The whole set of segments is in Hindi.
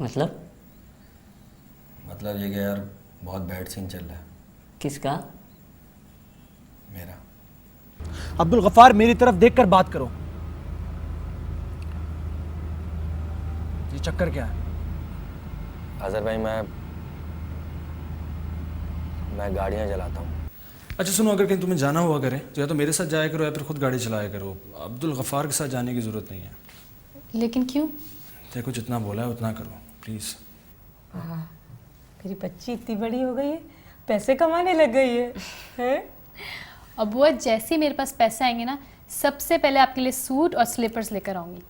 मतलब? मतलब ये कि यार बहुत बैड सीन चल रहा है। किसका? मेरा। अब्दुल गफ्फार, मेरी तरफ देखकर बात करो। ये चक्कर क्या है? अजहर भाई मैं गाड़ियाँ चलाता हूँ। अच्छा सुनो, अगर कहीं तुम्हें जाना हुआ करे तो या तो मेरे साथ जाया करो या फिर खुद गाड़ी चलाया करो। अब्दुल गफ्फार के साथ जाने की ज़रूरत नहीं है। लेकिन क्यों? देखो, जितना बोला है उतना करो प्लीज़। मेरी बच्ची इतनी बड़ी हो गई है, पैसे कमाने लग गई है, हैं? अब वो जैसे ही मेरे पास पैसे आएंगे ना, सबसे पहले आपके लिए सूट और स्लीपर्स लेकर आऊंगी।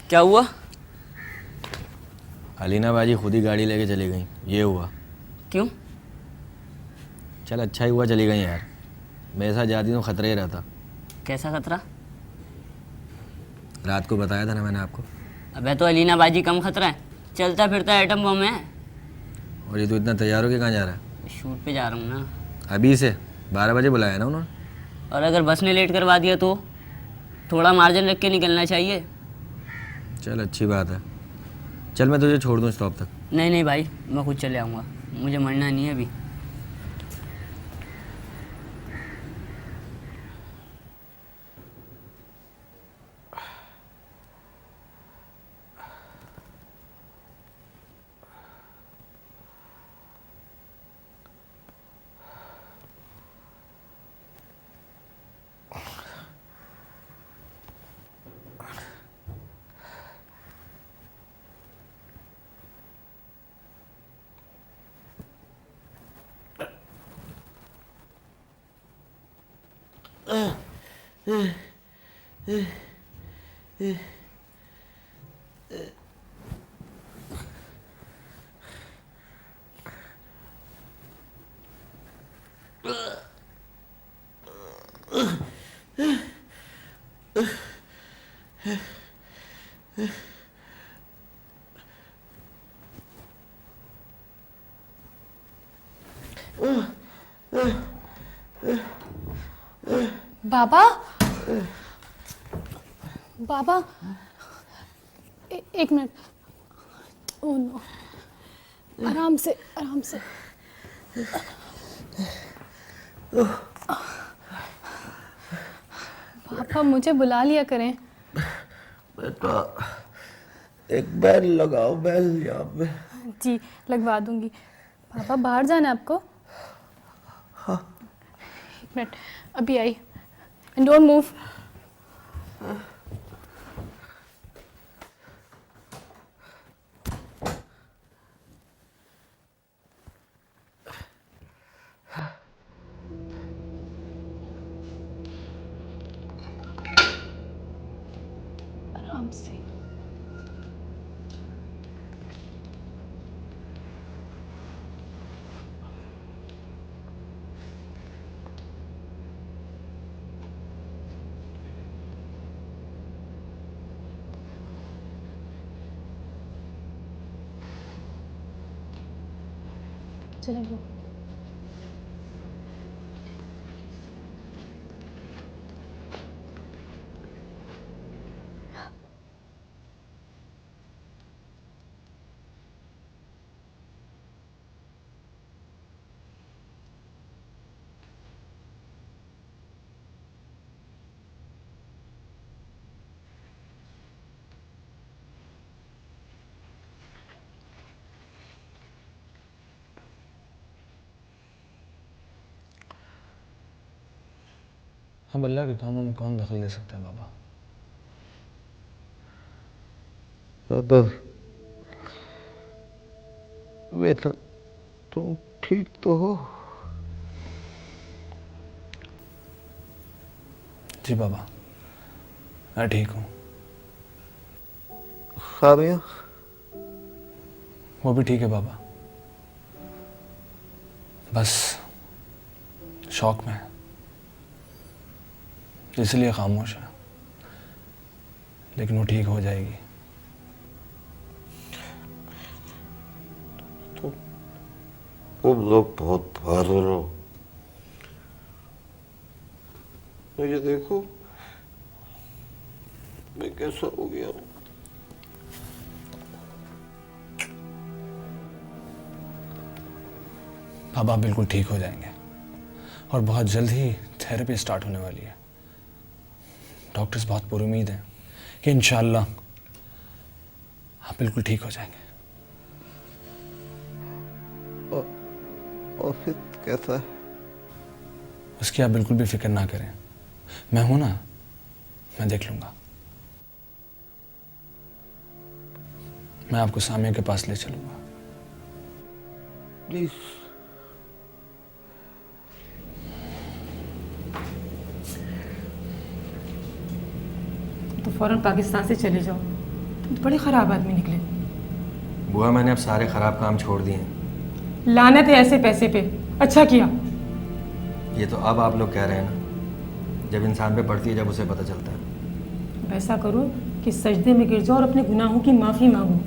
क्या हुआ? अलीना बाजी खुद ही गाड़ी लेके चली गई, ये हुआ। क्यों? चल अच्छा ही हुआ चली गई यार, मेरे साथ जाती तो खतरे ही रहता। कैसा खतरा? रात को बताया था ना मैंने आपको। अबे तो अलीना बाजी कम खतरा है, चलता फिरता एटम बम है। और ये तो इतना तैयार होके कहाँ जा रहा है? शूट पे जा रहा हूँ ना। अभी से 12 बजे बुलाया ना उन्होंने। और अगर बस ने लेट करवा दिया तो थोड़ा मार्जिन रख के निकलना चाहिए। चल अच्छी बात है, चल मैं तुझे छोड़ दूँ स्टॉप तक। नहीं नहीं भाई, मैं खुद चले आऊँगा, मुझे मरना नहीं है अभी। बाबा, बाबा, एक मिनट। ओह नो, आराम से, आराम से। पापा, मुझे बुला लिया करें। बेटा, एक बेल लगाओ, बेल यहाँ पे। जी, लगवा दूंगी। पापा, बाहर जाना है आपको? हाँ। एक मिनट, अभी आई। And don't move. आराम से। चलेगा। अब अल्लाह के कामों में कौन दखल दे सकता है बाबा? बाबा, बेटा, तुम ठीक तो हो? जी बाबा, मैं ठीक हूँ। खामिया? वो भी ठीक है बाबा, बस शौक में है, इसलिए खामोश है। लेकिन वो ठीक हो जाएगी। तुम लोग बहुत बहादुर हो। तो ये देखो, मैं कैसा हो गया हूँ। अब आप बिल्कुल ठीक हो जाएंगे और बहुत जल्द ही थेरेपी स्टार्ट होने वाली है। डॉक्टर्स बहुत पुरुमीद हैं कि इंशाल्लाह आप बिल्कुल ठीक हो जाएंगे। ऑफिस कैसा है? उसकी आप बिल्कुल भी फिक्र ना करें, मैं हूं ना, मैं देख लूंगा। मैं आपको सामिया के पास ले चलूंगा। प्लीज। तो फौरन पाकिस्तान से चले जाओ, तुम तो बड़े ख़राब आदमी निकले। बुआ मैंने अब सारे ख़राब काम छोड़ दिए हैं। लानत है ऐसे पैसे पे, अच्छा किया। ये तो अब आप लोग कह रहे हैं ना, जब इंसान पे पड़ती है जब उसे पता चलता है। अब ऐसा करो कि सजदे में गिर जाओ और अपने गुनाहों की माफ़ी मांगो।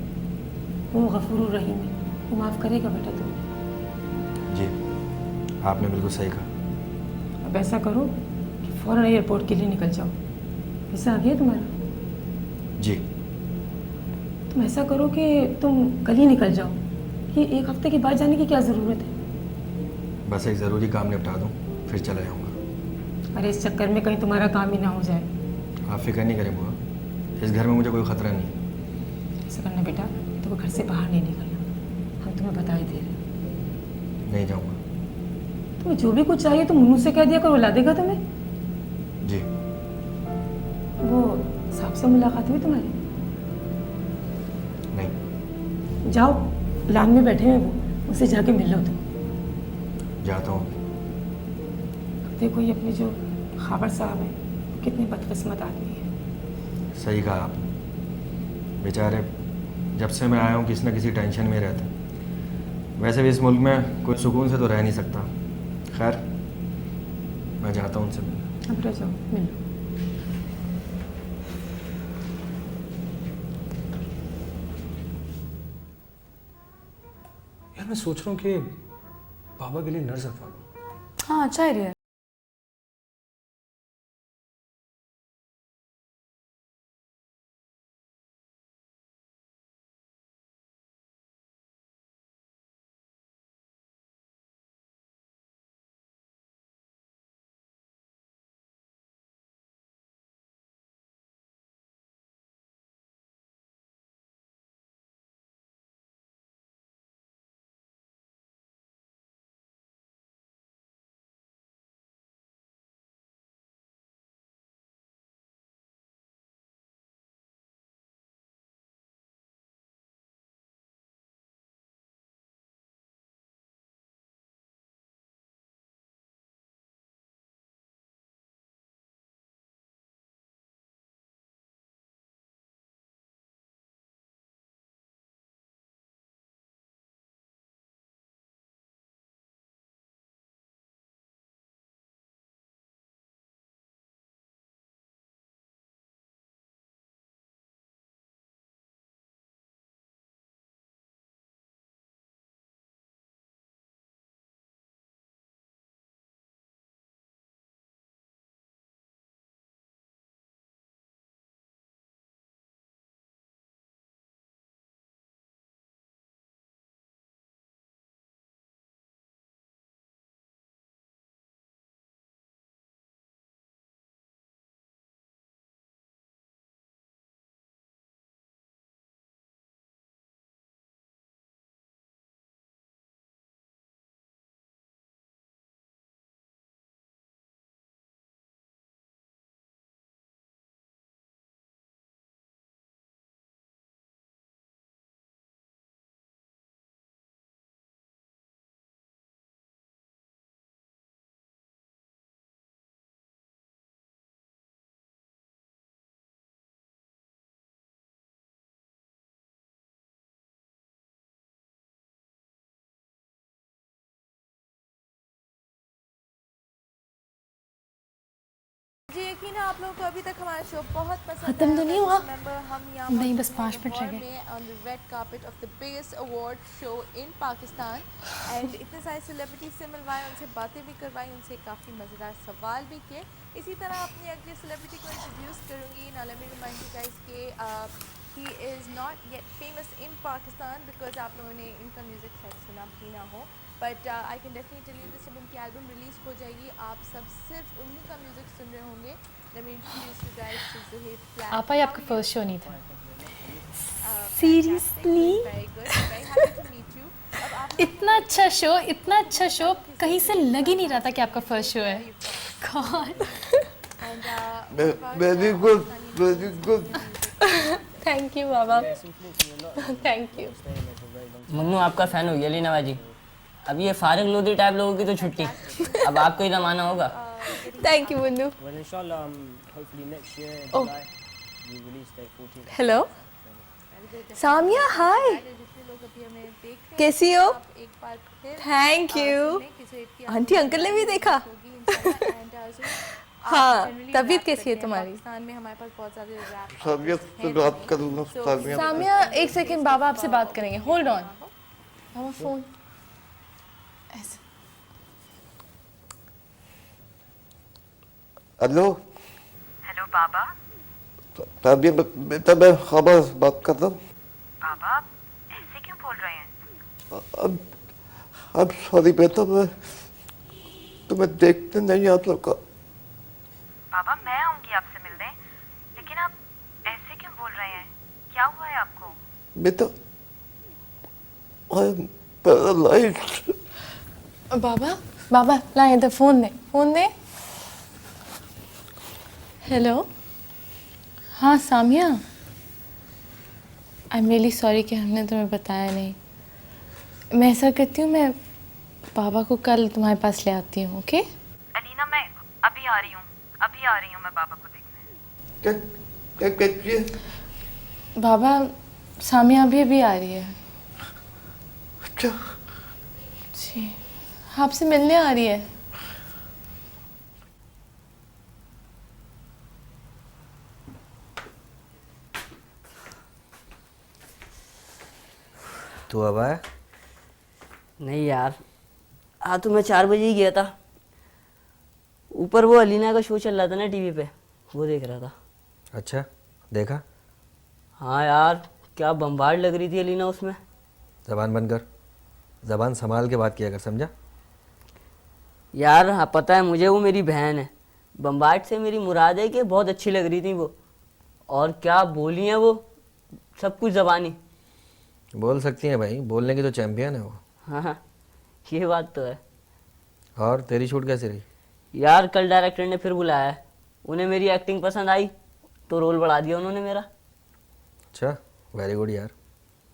वो गफूरुर रहीम है, वो माफ़ करेगा बेटा तुम। जी, आपने बिल्कुल सही कहा। अब ऐसा करो कि फ़ौरन एयरपोर्ट के लिए निकल जाओ। वीज़ा आ गया तुम्हारा? जी। तुम ऐसा करो कि तुम कल ही निकल जाओ, ये एक हफ्ते के बाद जाने की क्या ज़रूरत है? बस एक ज़रूरी काम निपटा दूँ, फिर चला जाऊँगा। अरे इस चक्कर में कहीं तुम्हारा काम ही ना हो जाए। आप फिक्र नहीं करें बुआ, इस घर में मुझे कोई ख़तरा नहीं। ऐसा करना बेटा, तो घर से बाहर नहीं निकलना, हम तुम्हें बता ही दे रहे हैं। नहीं जाऊँगा। तुम्हें जो भी कुछ चाहिए तुम मुन्नू से कह दिया करो, ला देगा तुम्हें। जी। वो साहब से मुलाकात हुई तुम्हारी? नहीं। जाओ, लान में बैठे हैं वो, उनसे जाके मिल लो तुम। जाता हूँ। देखो ये अपने जो खाबर साहब हैं, कितने बदकिस्मत आदमी हैं। सही कहा आपने, बेचारे जब से मैं आया हूँ किसी न किसी टेंशन में रहते हैं। वैसे भी इस मुल्क में कोई सुकून से तो रह नहीं सकता। खैर, मैं जाता हूँ उनसे मिलने। अब रह जाओ, मिल लो। यार मैं सोच रहा हूँ कि बाबा के लिए नर्स रखवा लूँ। हाँ अच्छा आइडिया है। यकीन है आप लोगों को अभी तक हमारा शो बहुत पसंद खत्म तो नहीं हुआ? हम यहाँ नहीं, मौजूद बस हैं 5 मिनट रह लाहौर गए। में on the red carpet of the biggest award show in Pakistan and इतने सारे सेलिब्रिटीज से मिलवाए, उनसे बातें भी करवाई, उनसे काफ़ी मज़ेदार सवाल भी किए। इसी तरह अपनी अगले सेलिब्रिटी को इंट्रोड्यूस करूँगी। Now let me remind you guys के he is not yet famous in Pakistan because आप लोगों ने इनका म्यूज़िक शायद सुना भी ना हो, but I can definitely tell you this, जब उनकी एल्बम रिलीज़ हो जाएगी आप सब सिर्फ उन्हीं का म्यूज़िक सुन रहे होंगे। Let me introduce you guys to Zuhaib flat. आपा ये आपका फर्स्ट शो नहीं था। Seriously very good, very happy to meet you. अब आप इतना अच्छा शो कहीं से लग ही नहीं रहा था कि आपका फर्स्ट शो है। God, and very good, very good. Thank you Baba, thank you. Mannu आपका फ़ैन हो गया लीना बाजी। अब ये फारिग लोधी टाइप लोगों की तो छुट्टी, अब आपको ही जमाना होगा। Thank you Munnu. Well, inshallah, hopefully next year, in Oh. July, we release date 14th. Hello Samia, hi, जितने लोग अभी हमें देख रहे हैं, कैसी हो? आप एक बार फिर थैंक यू। सुन लें कि ज़ुहैब की आंटी अंकल ने भी देखा? होगी इंशाल्लाह। एंड हाँ, तबीयत कैसी है तुम्हारी? पाकिस्तान में हमारे पास बहुत सारे रैप सामिया से बात करूँगा, सामिया। सामिया एक सेकंड, बाबा आपसे बात करेंगे, होल्ड ऑन। बाबा फोन ऐसे। हेलो हेलो बाबा। सामिया, बेटा मैं खबर बात कर रहा हूँ। बाबा आप ऐसे क्यों बोल रहे हैं? अब सॉरी बेटा, मैं तुम्हें देखने नहीं आ सका। बाबा मैं आऊंगी आपसे मिलने, लेकिन आप ऐसे क्यों बोल रहे हैं? क्या हुआ है आपको? बेटा आई एम पैरालाइज्ड। बाबा ला इधर, फोन दे। हेलो, हाँ Samia, I am really sorry कि हमने तुम्हें बताया नहीं। मैं ऐसा करती हूँ, मैं बाबा को कल तुम्हारे पास ले आती हूँ, ओके? अलीना मैं अभी आ रही हूँ मैं बाबा को देखने। क्या क्या कहती है? बाबा, सामिया अभी आ रही है अच्छा, जी, आपसे मिलने आ रही है। तू अब आया? नहीं यार, आज तो मैं 4 बजे ही गया था। ऊपर वो अलीना का शो चल रहा था ना टीवी पे, वो देख रहा था। अच्छा, देखा? हाँ यार, क्या बम्बार्ड लग रही थी अलीना उसमें। ज़बान बंद कर, ज़बान संभाल के बात किया कर, समझा? यार हाँ, पता है मुझे वो मेरी बहन है। बम्बार्ड से मेरी मुराद है कि बहुत अच्छी लग रही थी वो, और क्या बोली हैं वो, सब कुछ ज़बानी। बोल सकती हैं भाई, बोलने की तो चैंपियन है वो। हाँ हाँ, ये बात तो है। और तेरी शूट कैसी रही? यार कल डायरेक्टर ने फिर बुलाया है, उन्हें मेरी एक्टिंग पसंद आई तो रोल बढ़ा दिया उन्होंने मेरा। अच्छा, वेरी गुड यार।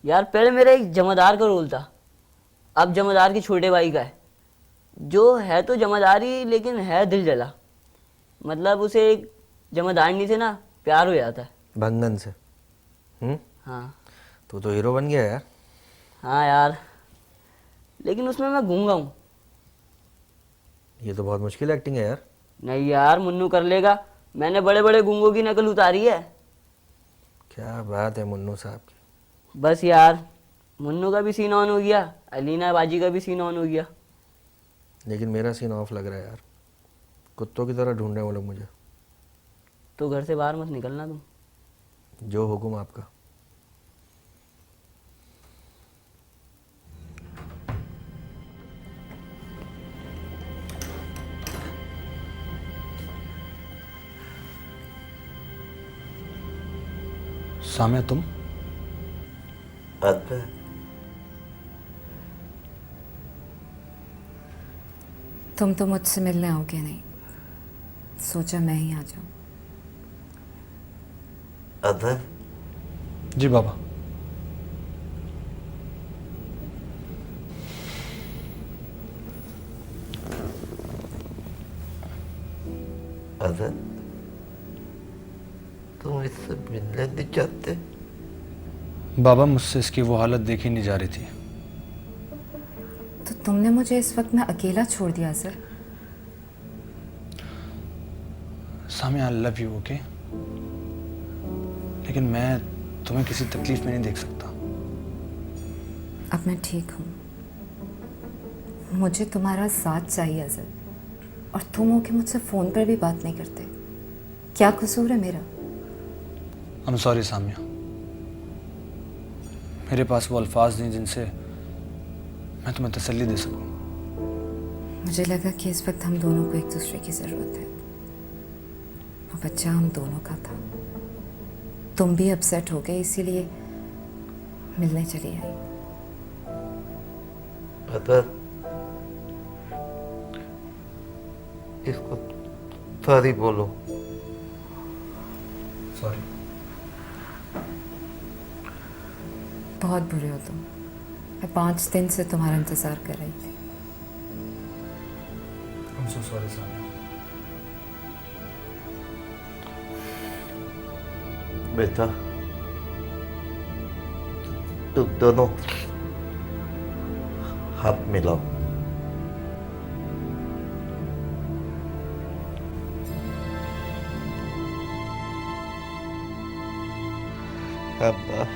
यार पहले मेरा एक जमादार का रोल था, अब जमादार के छोटे भाई का है। जो है तो जमादारी, लेकिन है दिल जला। मतलब उसे एक जमादारनी से ना प्यार हो जाता है। भंगन से? हाँ तू तो हीरो बन गया यार। हाँ यार, लेकिन उसमें मैं गूंगा हूँ। ये तो बहुत मुश्किल एक्टिंग है यार। नहीं यार, मुन्नू कर लेगा, मैंने बड़े बड़े गूंगों की नकल उतारी है। क्या बात है मुन्नू साहब की। बस यार, मुन्नू का भी सीन ऑन हो गया, अलीना बाजी का भी सीन ऑन हो गया। लेकिन मेरा सीन ऑफ लग रहा है यार, कुत्तों की तरह ढूंढ रहे हैं वो लोग मुझे। तो घर से बाहर मत निकलना तुम। जो हुक्म आपका। सामिया तुम? अदर तुम तो मुझसे मिलने आओगे नहीं, सोचा मैं ही आ जाऊं। अदर जी बाबा। अदर तुम इससे मिलने नहीं चाहते? बाबा मुझसे इसकी वो हालत देखी नहीं जा रही थी। तो तुमने मुझे इस वक्त में अकेला छोड़ दिया sir. Samia I love you, okay? लेकिन मैं तुम्हें किसी तकलीफ में नहीं देख सकता। अब मैं ठीक हूँ। मुझे तुम्हारा साथ चाहिए अज़र, और तुम हो कि मुझसे फ़ोन पर भी बात नहीं करते। क्या कसूर है मेरा? आई एम सॉरी सामिया, मेरे पास वो अल्फाज नहीं जिनसे मैं तुम्हें तसल्ली दे सकूं। मुझे लगा कि इस वक्त हम दोनों को एक दूसरे की ज़रूरत है। वो बच्चा हम दोनों का था। तुम भी अपसेट हो गए, इसीलिए मिलने चली आई। अदर इसको सॉरी बोलो। सॉरी। बहुत बुरे हो तुम। मैं 5 दिन से तुम्हारा इंतज़ार कर रही थी। I am so sorry Samia. बेटा तुम दोनों हाथ मिलाओ। शाबाश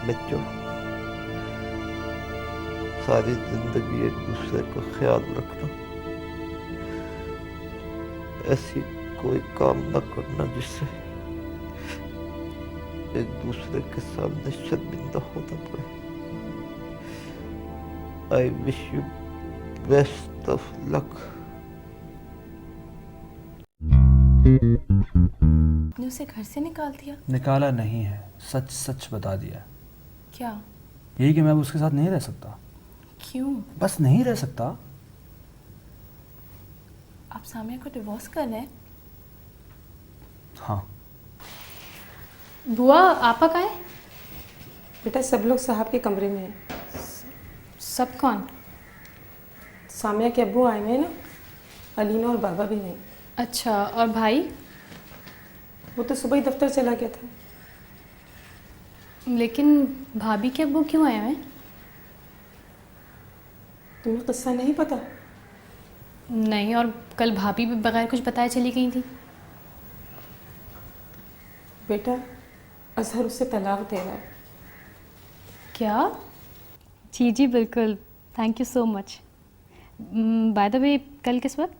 बच्चों, सारी जिंदगी एक दूसरे का ख्याल रखना। ऐसी कोई काम न करना जिससे एक दूसरे के सामने शर्मिंदा होना पड़े। I wish you best of luck. ने उसे घर से निकाल दिया? निकाला नहीं है, सच सच बता दिया। क्या? यही कि मैं अब उसके साथ नहीं रह सकता। क्यों? बस नहीं रह सकता। आप सामिया को डिवोर्स कर रहे हैं? हाँ। बुआ आपा कहाँ है? बेटा सब लोग साहब के कमरे में हैं। सब कौन? सामिया के अब्बू आए हुए हैं ना, अलीना और बाबा भी नहीं। अच्छा, और भाई? वो तो सुबह ही दफ्तर चला गया था। लेकिन भाभी के अब्बू क्यों आए हैं? तुम्हें किस्सा नहीं पता? नहीं, और कल भाभी भी बगैर कुछ बताए चली गई थी। बेटा अजहर उससे तलाक दे रहा है। क्या? जी जी बिल्कुल, thank you so much. By the way कल किस वक्त?